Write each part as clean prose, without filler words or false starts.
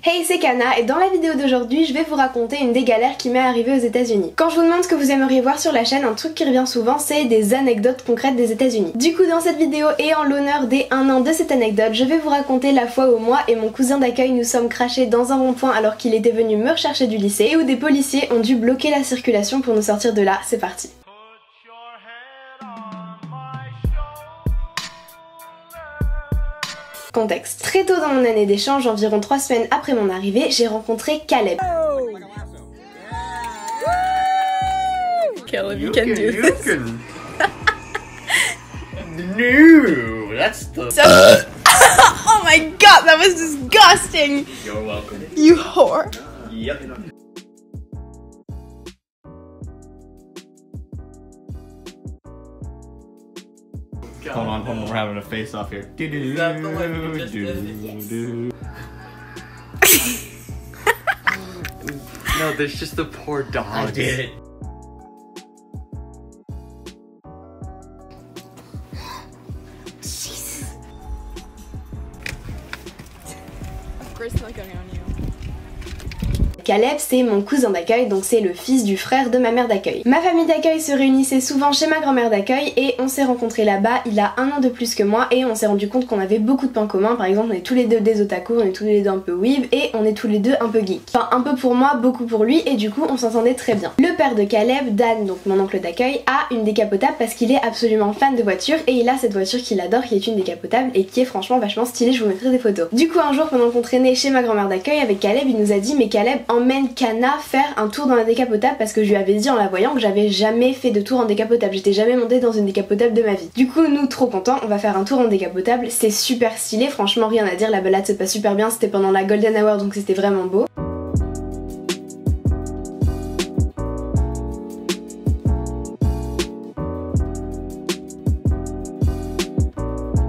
Hey, c'est Kana et dans la vidéo d'aujourd'hui, je vais vous raconter une des galères qui m'est arrivée aux États-Unis. Quand je vous demande ce que vous aimeriez voir sur la chaîne, un truc qui revient souvent, c'est des anecdotes concrètes des États-Unis. Du coup, dans cette vidéo et en l'honneur des 1 an de cette anecdote, je vais vous raconter la fois où moi et mon cousin d'accueil nous sommes crashés dans un rond-point alors qu'il était venu me rechercher du lycée et où des policiers ont dû bloquer la circulation pour nous sortir de là. C'est parti. Contexte. Très tôt dans mon année d'échange, environ 3 semaines après mon arrivée, j'ai rencontré Caleb. Caleb, you can do this. No, that's the... Oh my god, that was disgusting! You're welcome. You whore. Yep. Hold on, we're having a face off here. Is that the one you just did? No, there's just the poor dog. I did it. Jesus. Of course not going on you. Caleb, c'est mon cousin d'accueil, donc c'est le fils du frère de ma mère d'accueil. Ma famille d'accueil se réunissait souvent chez ma grand-mère d'accueil et on s'est rencontrés là-bas il a 1 an de plus que moi et on s'est rendu compte qu'on avait beaucoup de points communs. Par exemple, on est tous les deux des otaku, on est tous les deux un peu weeb et on est tous les deux un peu geek. Enfin, un peu pour moi, beaucoup pour lui et du coup on s'entendait très bien. Le père de Caleb, Dan, donc mon oncle d'accueil, a une décapotable parce qu'il est absolument fan de voitures et il a cette voiture qu'il adore qui est une décapotable et qui est franchement vachement stylée, je vous mettrai des photos. Du coup un jour pendant qu'on traînait chez ma grand-mère d'accueil avec Caleb, il nous a dit mais Caleb, emmène Kana faire un tour dans la décapotable parce que je lui avais dit en la voyant que j'avais jamais fait de tour en décapotable, j'étais jamais montée dans une décapotable de ma vie. Du coup nous trop contents, on va faire un tour en décapotable, c'est super stylé, franchement rien à dire, la balade se passe super bien, c'était pendant la Golden Hour donc c'était vraiment beau.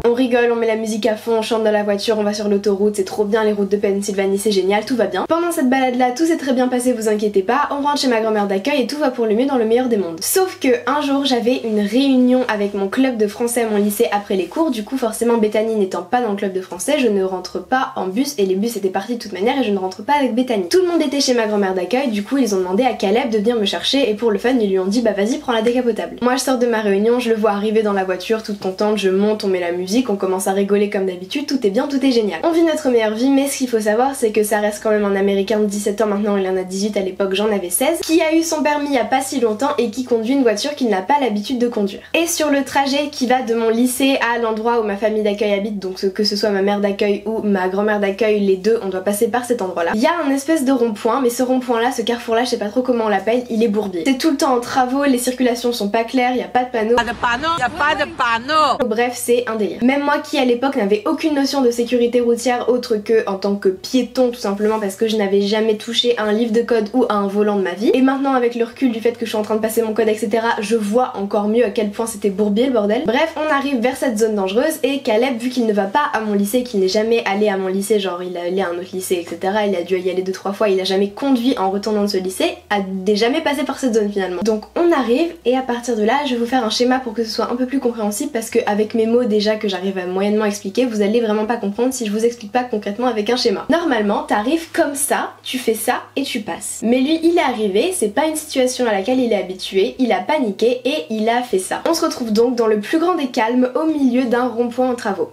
On rigole, on met la musique à fond, on chante dans la voiture, on va sur l'autoroute, c'est trop bien, les routes de Pennsylvanie, c'est génial, tout va bien. Pendant cette balade là, tout s'est très bien passé, vous inquiétez pas, on rentre chez ma grand-mère d'accueil et tout va pour le mieux dans le meilleur des mondes. Sauf que un jour j'avais une réunion avec mon club de français à mon lycée après les cours, du coup forcément Bethany n'étant pas dans le club de français, je ne rentre pas en bus et les bus étaient partis de toute manière et je ne rentre pas avec Bethany. Tout le monde était chez ma grand-mère d'accueil, du coup ils ont demandé à Caleb de venir me chercher et pour le fun ils lui ont dit bah vas-y prends la décapotable. Moi je sors de ma réunion, je le vois arriver dans la voiture toute contente, je monte, on met la musique, on commence à rigoler comme d'habitude, tout est bien, tout est génial. On vit notre meilleure vie, mais ce qu'il faut savoir c'est que ça reste quand même un américain de 17 ans maintenant, il en a 18 à l'époque, j'en avais 16, qui a eu son permis il y a pas si longtemps et qui conduit une voiture qu'il n'a pas l'habitude de conduire. Et sur le trajet qui va de mon lycée à l'endroit où ma famille d'accueil habite, donc que ce soit ma mère d'accueil ou ma grand-mère d'accueil, les deux, on doit passer par cet endroit là. Il y a un espèce de rond-point, mais ce rond-point là, ce carrefour là, je sais pas trop comment on l'appelle, il est bourbier. C'est tout le temps en travaux, les circulations sont pas claires, il y a pas de panneaux. Pas de panneau, y a pas de panneau. Bref, c'est un délire. Même moi qui à l'époque n'avais aucune notion de sécurité routière autre que en tant que piéton tout simplement parce que je n'avais jamais touché à un livre de code ou à un volant de ma vie. Et maintenant avec le recul du fait que je suis en train de passer mon code etc, je vois encore mieux à quel point c'était bourbier le bordel. Bref, on arrive vers cette zone dangereuse et Caleb, vu qu'il ne va pas à mon lycée, qu'il n'est jamais allé à mon lycée, genre il est allé à un autre lycée etc, il a dû y aller 2-3 fois, il a jamais conduit en retournant de ce lycée, n'est jamais passé par cette zone finalement. Donc on arrive et à partir de là je vais vous faire un schéma pour que ce soit un peu plus compréhensible parce que avec mes mots déjà que j'arrive à moyennement expliquer, vous allez vraiment pas comprendre si je vous explique pas concrètement avec un schéma. Normalement t'arrives comme ça, tu fais ça et tu passes. Mais lui il est arrivé, c'est pas une situation à laquelle il est habitué, il a paniqué et il a fait ça. On se retrouve donc dans le plus grand des calmes au milieu d'un rond-point en travaux.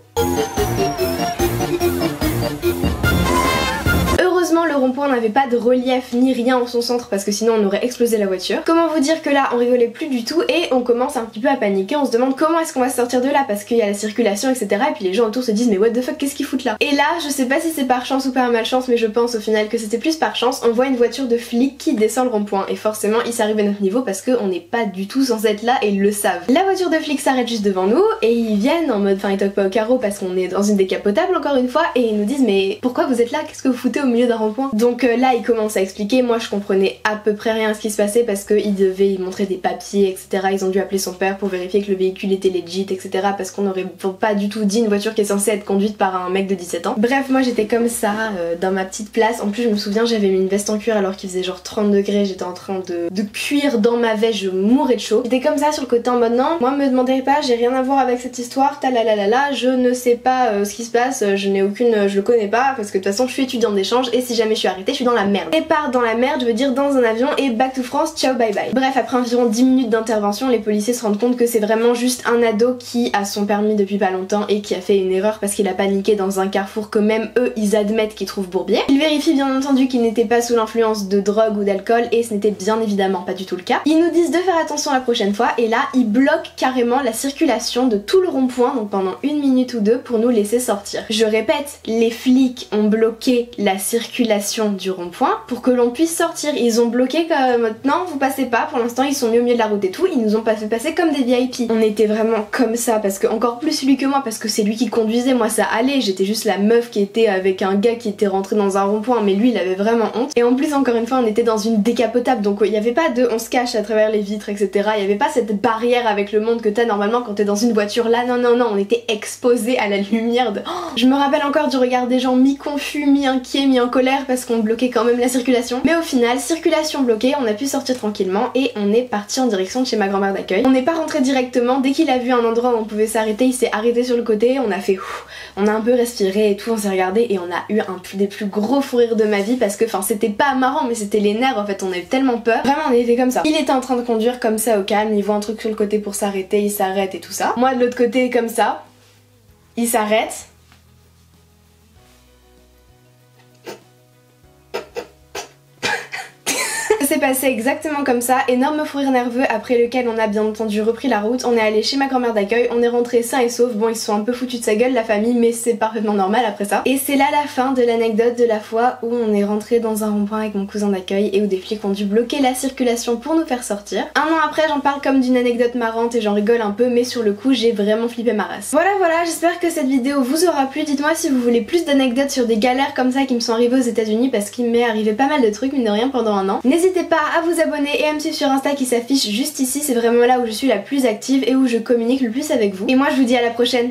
Heureusement le rond-point n'avait pas de relief ni rien en son centre parce que sinon on aurait explosé la voiture. Comment vous dire que là on rigolait plus du tout et on commence un petit peu à paniquer, on se demande comment est-ce qu'on va sortir de là parce qu'il y a la circulation etc et puis les gens autour se disent mais what the fuck qu'est-ce qu'ils foutent là. Et là je sais pas si c'est par chance ou par malchance mais je pense au final que c'était plus par chance, on voit une voiture de flic qui descend le rond-point et forcément ils s'arrivent à notre niveau parce qu'on n'est pas du tout censé être là et ils le savent. La voiture de flic s'arrête juste devant nous et ils viennent en mode, enfin ils toquent pas au carreau parce qu'on est dans une décapotable encore une fois et ils nous disent mais pourquoi vous êtes là, qu'est-ce que vous foutez au milieu d'un rond-point. rond-point. Donc là il commence à expliquer, moi je comprenais à peu près rien à ce qui se passait parce qu'il devait y montrer des papiers etc. Ils ont dû appeler son père pour vérifier que le véhicule était legit etc. parce qu'on n'aurait pas du tout dit une voiture qui est censée être conduite par un mec de 17 ans. Bref, moi j'étais comme ça dans ma petite place. En plus je me souviens j'avais mis une veste en cuir alors qu'il faisait genre 30 degrés, j'étais en train de cuire dans ma veste, je mourais de chaud. J'étais comme ça sur le côté en mode non, moi me demandez pas, j'ai rien à voir avec cette histoire, talalalala, je ne sais pas ce qui se passe, je le connais pas parce que de toute façon je suis étudiante d'échange et si jamais je suis arrêtée je suis dans la merde. Et part dans la merde, je veux dire dans un avion et back to France, ciao bye bye. Bref, après environ 10 minutes d'intervention, les policiers se rendent compte que c'est vraiment juste un ado qui a son permis depuis pas longtemps et qui a fait une erreur parce qu'il a paniqué dans un carrefour que même eux ils admettent qu'ils trouvent bourbier. Ils vérifient bien entendu qu'il n'était pas sous l'influence de drogue ou d'alcool et ce n'était bien évidemment pas du tout le cas. Ils nous disent de faire attention la prochaine fois et là ils bloquent carrément la circulation de tout le rond-point donc pendant 1 minute ou 2 pour nous laisser sortir. Je répète, les flics ont bloqué la circulation du rond-point pour que l'on puisse sortir. Ils ont bloqué comme non vous passez pas, pour l'instant ils sont mis au milieu de la route et tout, ils nous ont pas fait passer comme des VIP. On était vraiment comme ça parce que encore plus lui que moi parce que c'est lui qui conduisait, moi ça allait, j'étais juste la meuf qui était avec un gars qui était rentré dans un rond-point mais lui il avait vraiment honte. Et en plus encore une fois on était dans une décapotable donc il y avait pas de on se cache à travers les vitres etc. Il y avait pas cette barrière avec le monde que t'as normalement quand t'es dans une voiture là, non on était exposé à la lumière de... Oh, je me rappelle encore du regard des gens mi-confus, mi-inquiets, mi-en-colère parce qu'on bloquait quand même la circulation. Mais au final, circulation bloquée, on a pu sortir tranquillement et on est parti en direction de chez ma grand-mère d'accueil. On n'est pas rentré directement, dès qu'il a vu un endroit où on pouvait s'arrêter, il s'est arrêté sur le côté, on a fait ouf, on a un peu respiré et tout, on s'est regardé et on a eu des plus gros fous rires de ma vie parce que enfin c'était pas marrant mais c'était les nerfs en fait, on a eu tellement peur. Vraiment on était comme ça. Il était en train de conduire comme ça au calme, il voit un truc sur le côté pour s'arrêter, il s'arrête et tout ça. Moi de l'autre côté comme ça, il s'arrête. C'est passé exactement comme ça, énorme fou rire nerveux après lequel on a bien entendu repris la route, on est allé chez ma grand-mère d'accueil, on est rentré sain et sauf, bon ils se sont un peu foutus de sa gueule la famille mais c'est parfaitement normal après ça. Et c'est là la fin de l'anecdote de la fois où on est rentré dans un rond-point avec mon cousin d'accueil et où des flics ont dû bloquer la circulation pour nous faire sortir. Un an après j'en parle comme d'une anecdote marrante et j'en rigole un peu mais sur le coup j'ai vraiment flippé ma race. Voilà j'espère que cette vidéo vous aura plu, dites-moi si vous voulez plus d'anecdotes sur des galères comme ça qui me sont arrivées aux États-Unis parce qu'il m'est arrivé pas mal de trucs mine de rien pendant un an. N'hésitez pas à vous abonner et à me suivre sur Insta qui s'affiche juste ici, c'est vraiment là où je suis la plus active et où je communique le plus avec vous. Et moi je vous dis à la prochaine.